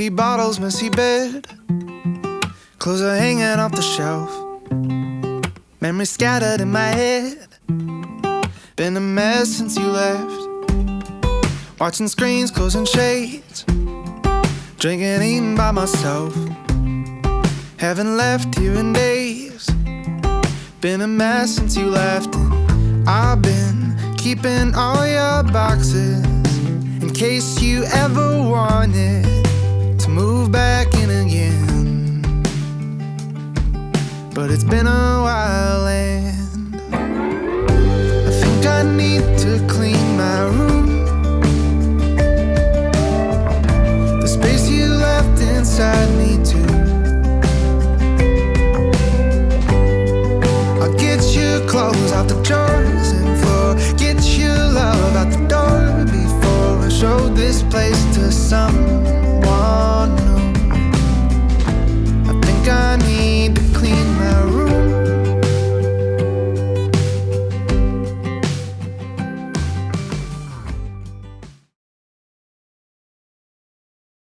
Empty bottles, messy bed, clothes are hanging off the shelf, memories scattered in my head. Been a mess since you left, watching screens, closing shades, drinking, eating by myself. Haven't left here in days. Been a mess since you left, and I've been keeping all your boxes in case you ever wanted to move back in again. But it's been a while and I think I need to clean my room. The space you left inside me too. I'll get your clothes out the drawers and floor, get your love out the door before I show this place to someone